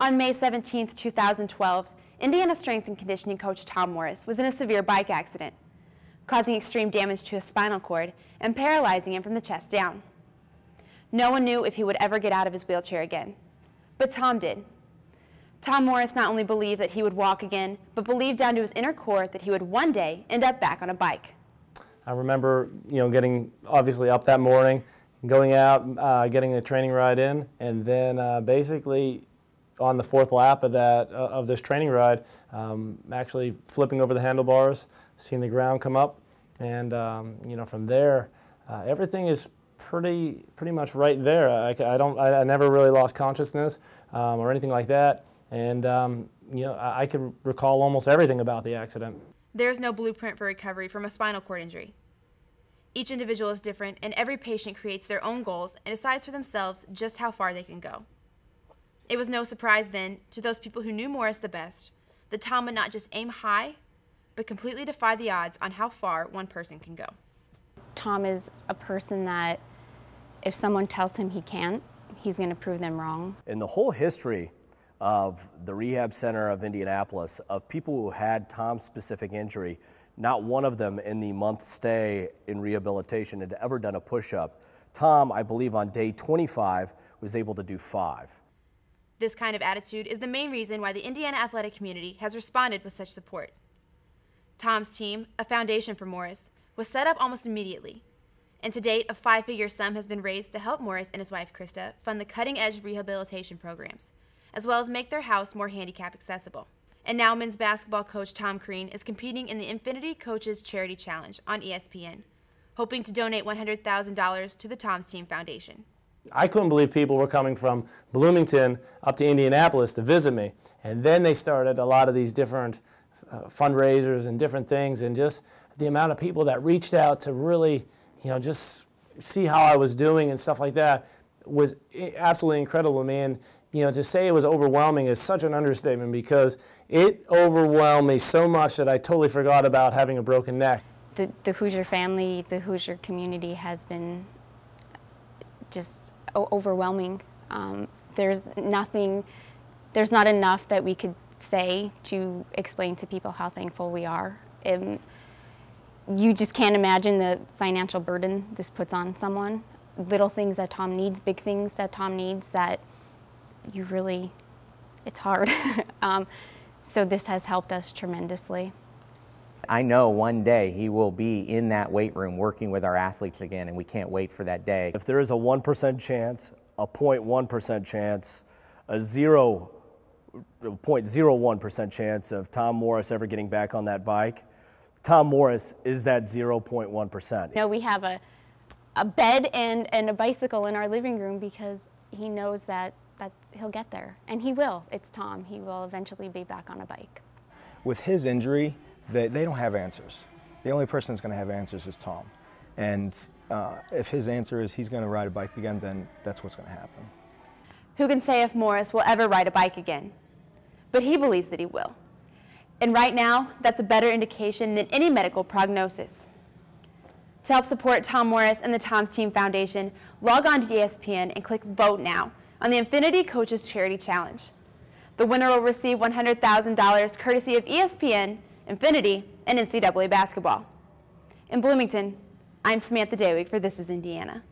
On May 17, 2012, Indiana strength and conditioning coach Tom Morris was in a severe bike accident, causing extreme damage to his spinal cord and paralyzing him from the chest down. No one knew if he would ever get out of his wheelchair again, but Tom did. Tom Morris not only believed that he would walk again, but believed down to his inner core that he would one day end up back on a bike. I remember, getting obviously up that morning, going out, getting a training ride in, and then basically on the fourth lap of this training ride, actually flipping over the handlebars, seeing the ground come up, and from there, everything is pretty much right there. I never really lost consciousness or anything like that, and I could recall almost everything about the accident. There's no blueprint for recovery from a spinal cord injury. Each individual is different, and every patient creates their own goals and decides for themselves just how far they can go. It was no surprise then, to those people who knew Morris the best, that Tom would not just aim high, but completely defy the odds on how far one person can go. Tom is a person that if someone tells him he can't, he's going to prove them wrong. In the whole history of the Rehab Center of Indianapolis, of people who had Tom's specific injury, not one of them in the month stay in rehabilitation had ever done a push-up. Tom, I believe on day 25, was able to do 5. This kind of attitude is the main reason why the Indiana athletic community has responded with such support. Tom's team, a foundation for Morris, was set up almost immediately. And to date, a 5-figure sum has been raised to help Morris and his wife, Christa, fund the cutting-edge rehabilitation programs, as well as make their house more handicap accessible. And now men's basketball coach Tom Crean is competing in the Infiniti Coaches Charity Challenge on ESPN, hoping to donate $100,000 to the Tom's Team Foundation. I couldn't believe people were coming from Bloomington up to Indianapolis to visit me. And then they started a lot of these different fundraisers and different things, and just the amount of people that reached out to really, just see how I was doing and stuff like that was absolutely incredible to me. And, to say it was overwhelming is such an understatement, because it overwhelmed me so much that I totally forgot about having a broken neck. The Hoosier family, the Hoosier community has been just overwhelming. There's not enough that we could say to explain to people how thankful we are. You just can't imagine the financial burden this puts on someone. Little things that Tom needs, big things that Tom needs, that it's hard. So this has helped us tremendously. I know one day he will be in that weight room working with our athletes again, and we can't wait for that day. If there is a 1% chance, a 0.1% chance, a 0.01% chance of Tom Morris ever getting back on that bike, Tom Morris is that 0.1%. We have a bed and a bicycle in our living room because he knows that he'll get there, and he will. It's Tom. He will eventually be back on a bike. With his injury, they don't have answers. The only person that's going to have answers is Tom. And if his answer is he's going to ride a bike again, then that's what's going to happen. Who can say if Morris will ever ride a bike again? But he believes that he will. And right now, that's a better indication than any medical prognosis. To help support Tom Morris and the Tom's Team Foundation, log on to ESPN and click Vote Now on the Infiniti Coaches Charity Challenge. The winner will receive $100,000 courtesy of ESPN, Infiniti, and NCAA basketball. In Bloomington, I'm Samantha Dewig for This is Indiana.